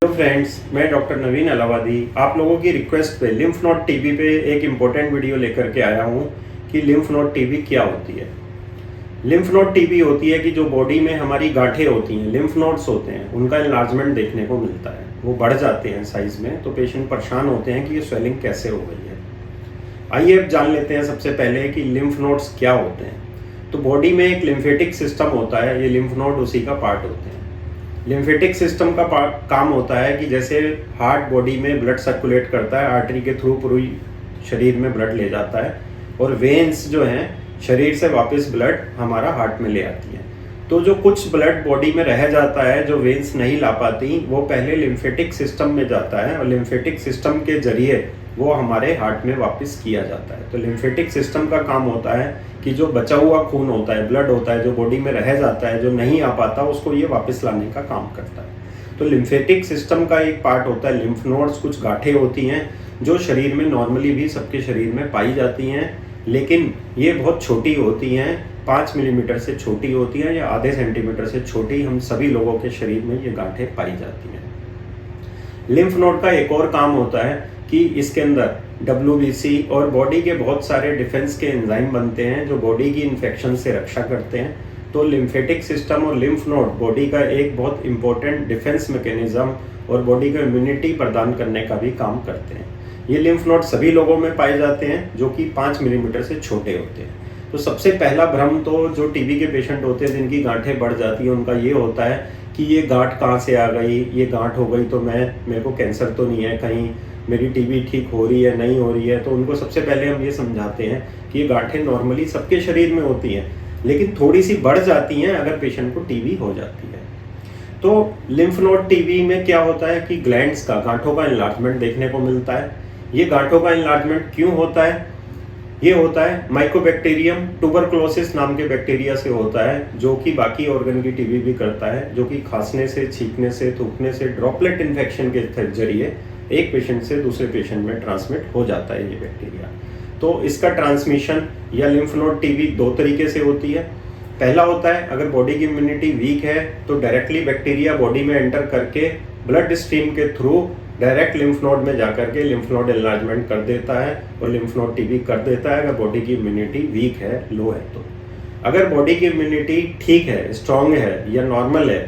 Hello friends, मैं doctor नवीन अलावादी आप लोगों की रिक्वेस्ट पे लिम्फ नोड टीबी पे एक इम्पोर्टेंट वीडियो लेकर के आया हूँ कि लिम्फ नोड टीबी क्या होती है। लिम्फ नोड टीबी होती है कि जो बॉडी में हमारी गांठें होती हैं, लिम्फ नोड्स होते हैं, उनका इन्लार्जमेंट देखने को मिलता है। वो बढ़ जाते हैं साइज में, तो पेशेंट परेशान होते हैं कि ये स्वेलिंग कैसे हो गई है। आइए अब जान लेते हैं सबसे पहले कि लिम्फ नोड्स क्या होते हैं। तो बॉडी में एक लिम्फेटिक सिस्टम होता है, ये लिम्फ नोड उसी का पार्ट होते हैं। लिम्फेटिक सिस्टम का काम होता है कि जैसे हार्ट बॉडी में ब्लड सर्कुलेट करता है, आर्टरी के थ्रू पूरी शरीर में ब्लड ले जाता है, और वेन्स जो हैं शरीर से वापस ब्लड हमारा हार्ट में ले आती है। तो जो कुछ ब्लड बॉडी में रह जाता है, जो वेन्स नहीं ला पाती, वो पहले लिम्फेटिक सिस्टम में जाता है और लिम्फेटिक सिस्टम के जरिए वो हमारे हार्ट में वापस किया जाता है। तो लिम्फेटिक सिस्टम का काम होता है कि जो बचा हुआ खून होता है, ब्लड होता है, जो बॉडी में रह जाता है, जो नहीं आ पाता, उसको ये वापस लाने का काम करता है। तो लिम्फेटिक सिस्टम का एक पार्ट होता है लिम्फ नोड्स। कुछ गांठें होती हैं जो शरीर में नॉर्मली भी सबके शरीर में पाई जाती हैं, लेकिन ये बहुत छोटी होती हैं, 5 मिलीमीटर से छोटी होती हैं या आधे सेंटीमीटर से छोटी। हम सभी लोगों के शरीर में ये गांठें पाई जाती हैं। लिम्फ नोड का एक और काम होता है कि इसके अंदर WBC और बॉडी के बहुत सारे डिफेंस के एंजाइम बनते हैं जो बॉडी की इन्फेक्शन से रक्षा करते हैं। तो लिम्फेटिक सिस्टम और लिम्फ नोड बॉडी का एक बहुत इंपॉर्टेंट डिफेंस मैकेनिज्म और बॉडी को इम्यूनिटी प्रदान करने का भी काम करते हैं। ये लिम्फ नोड सभी लोगों में पाए जाते हैं जो कि 5 मिलीमीटर से छोटे होते हैं। तो सबसे पहला भ्रम तो जो टीबी के पेशेंट होते हैं जिनकी गांठें बढ़ जाती हैं, उनका ये होता है कि ये गांठ कहाँ से आ गई, ये गांठ हो गई तो मेरे को कैंसर तो नहीं है, कहीं मेरी टीबी ठीक हो रही है नहीं हो रही है। तो उनको सबसे पहले हम ये समझाते हैं कि ये गांठें नॉर्मली सबके शरीर में होती हैं, लेकिन थोड़ी सी बढ़ जाती हैं अगर पेशेंट को टीबी हो जाती है। तो लिम्फ नोड टीबी में क्या होता है कि ग्लैंड्स का, गांठों का एनलार्जमेंट देखने को मिलता है। ये गांठों का एनलार्जमेंट क्यों होता है? ये होता है माइकोबैक्टीरियम ट्यूबरकुलोसिस नाम के बैक्टीरिया से होता है, जो कि बाकी ऑर्गन की टीबी भी करता है, जो कि खांसने से, छींकने से, थूकने से, ड्रॉपलेट इन्फेक्शन के जरिए एक पेशेंट से दूसरे पेशेंट में ट्रांसमिट हो जाता है ये बैक्टीरिया। तो इसका ट्रांसमिशन या लिम्फ नोड टीबी 2 तरीके से होती है। पहला होता है अगर बॉडी की इम्यूनिटी वीक है तो डायरेक्टली बैक्टीरिया बॉडी में एंटर करके ब्लड स्ट्रीम के थ्रू डायरेक्ट लिम्फ नोड में जाकर के लिम्फ नोड एनलार्जमेंट कर देता है और लिम्फ नोड टीबी कर देता है अगर बॉडी की इम्यूनिटी वीक है, लो है। तो अगर बॉडी की इम्यूनिटी ठीक है, स्ट्रांग है या नॉर्मल है,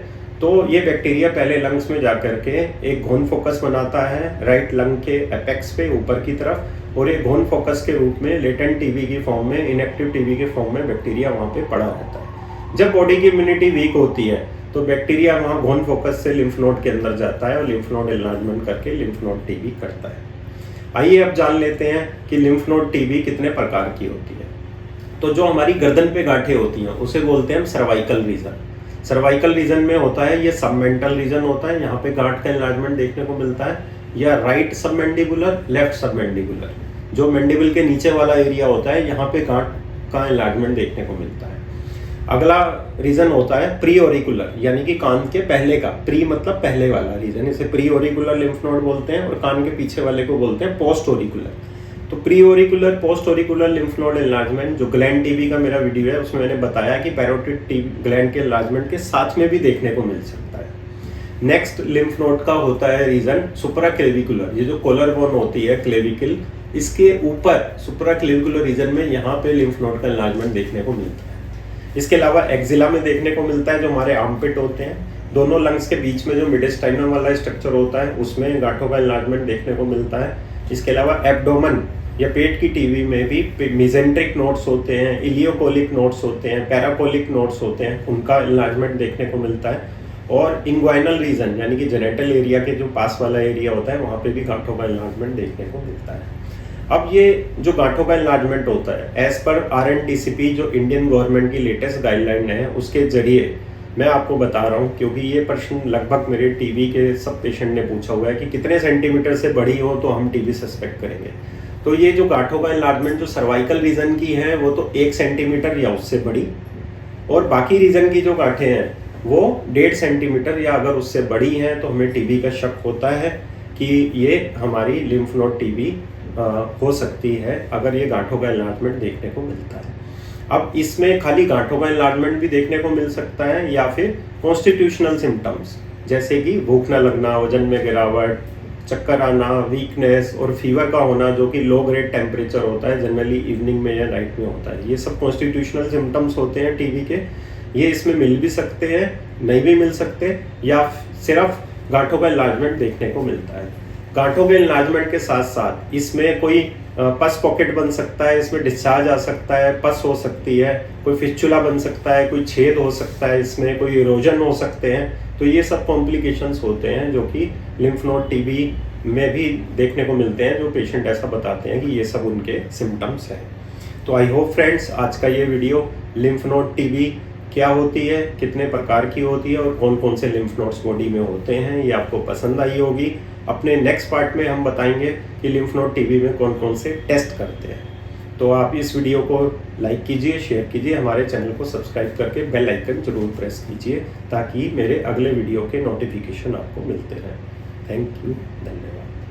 तो ये बैक्टीरिया पहले लंग्स में जाकर के एक घोन फोकस बनाता है राइट लंग के एपेक्स पे ऊपर की तरफ, और एक घोन फोकस के रूप में लेटेंट टीबी की फॉर्म में, इनएक्टिव टीबी के फॉर्म में बैक्टीरिया वहाँ पे पड़ा रहता है। जब बॉडी की इम्यूनिटी वीक होती है तो बैक्टीरिया वहाँ घोन फोकस से लिम्फ नोड के अंदर जाता है और लिम्फ नोड एनलार्जमेंट करके लिम्फ नोड टीबी करता है। आइए अब जान लेते हैं कि लिम्फ नोड टीबी कितने प्रकार की होती है। तो जो हमारी गर्दन पे गांठें होती हैं उसे बोलते हैं हम सर्वाइकल रीजन। सर्वाइकल रीजन में होता है ये सबमेंटल रीजन होता है, यहाँ पे गांठ का एनलार्जमेंट देखने को मिलता है, या राइट सबमेंडिबुलर, लेफ्ट सबमेंडिबुलर, जो मैंडिबल के नीचे वाला एरिया होता है, यहाँ पे गांठ का एनलार्जमेंट देखने को मिलता है। अगला रीजन होता है प्री ऑरिकुलर, यानी कि कान के पहले का, प्री मतलब पहले वाला रीजन, इसे प्री ऑरिकुलर लिम्फ नोड बोलते हैं, और कान के पीछे वाले को बोलते हैं पोस्ट ऑरिकुलर। तो pre auricular, post auricular lymph node enlargement, जो ग्लैंड टीबी का मेरा वीडियो है उसमें मैंने बताया कि पैरोटिड ग्लैंड के एनलार्जमेंट के साथ में भी देखने को मिल सकता है। नेक्स्ट लिम्फ नोड का होता है रीजन सुप्राक्लेविकुलर, ये जो कॉलर बोन होती है क्लेविकल, इसके ऊपर सुप्राक्लेविकुलर रीजन में यहाँ पे लिम्फ नोड का एनलार्जमेंट देखने को मिलता है। इसके अलावा एक्जिला में देखने को मिलता है, जो हमारे आर्मपिट होते हैं, दोनों लंग्स के बीच में जो मिडिस्टाइनम वाला स्ट्रक्चर होता है उसमें गांठों का एनलार्जमेंट देखने को मिलता है। इसके अलावा एब्डोमेन या पेट की टीबी में भी मेसेंट्रिक नोड्स होते हैं, इलियोकोलिक नोड्स होते हैं, पैराकोलिक नोड्स होते हैं, उनका एनलार्जमेंट देखने को मिलता है। और इंग्वाइनल रीजन यानी कि जेनेटल एरिया के जो पास वाला एरिया होता है वहाँ पे भी गांठों का एनलार्जमेंट देखने को मिलता है। अब ये जो गांठों का एनलार्जमेंट होता है, एज पर RNTCP जो इंडियन गवर्नमेंट की लेटेस्ट गाइडलाइन है उसके जरिए मैं आपको बता रहा हूँ, क्योंकि ये प्रश्न लगभग मेरे टीबी के सब पेशेंट ने पूछा हुआ है कि कितने सेंटीमीटर से बड़ी हो तो हम टीबी सस्पेक्ट करेंगे। तो ये जो गांठों का एनलार्जमेंट जो सर्वाइकल रीजन की है वो तो 1 सेंटीमीटर या उससे बड़ी, और बाकी रीजन की जो गांठें हैं वो 1.5 सेंटीमीटर या अगर उससे बड़ी हैं तो हमें टीबी का शक होता है कि ये हमारी लिम्फ नोड टीबी हो सकती है अगर ये गांठों का एनलार्जमेंट देखने को मिलता है। अब इसमें खाली गांठों का एनलार्जमेंट भी देखने को मिल सकता है या फिर कॉन्स्टिट्यूशनल सिम्टम्स, जैसे कि भूख न लगना, वजन में गिरावट, चक्कर आना, वीकनेस और फीवर का होना जो कि लो ग्रेड टेम्परेचर होता है, जनरली इवनिंग में या नाइट में होता है। ये सब कॉन्स्टिट्यूशनल सिम्टम्स होते हैं टीबी के। ये इसमें मिल भी सकते हैं, नहीं भी मिल सकते, या सिर्फ गांठों का इलाजमेंट देखने को मिलता है। गांठों के इलाजमेंट के साथ साथ इसमें कोई पस पॉकेट बन सकता है, इसमें डिस्चार्ज आ सकता है, पस हो सकती है, कोई फिस्चुला बन सकता है, कोई छेद हो सकता है, इसमें कोई इरोजन हो सकते हैं। तो ये सब कॉम्प्लिकेशंस होते हैं जो कि लिम्फ नोड टीबी में भी देखने को मिलते हैं, जो पेशेंट ऐसा बताते हैं कि ये सब उनके सिम्टम्स हैं। तो आई होप फ्रेंड्स आज का ये वीडियो लिम्फ नोड टीबी क्या होती है, कितने प्रकार की होती है और कौन कौन से लिम्फ नोड्स बॉडी में होते हैं, ये आपको पसंद आई होगी। अपने नेक्स्ट पार्ट में हम बताएंगे कि लिम्फ नोड टीबी में कौन कौन से टेस्ट करते हैं। तो आप इस वीडियो को लाइक कीजिए, शेयर कीजिए, हमारे चैनल को सब्सक्राइब करके बेल आइकन जरूर प्रेस कीजिए ताकि मेरे अगले वीडियो के नोटिफिकेशन आपको मिलते रहें। थैंक यू, धन्यवाद।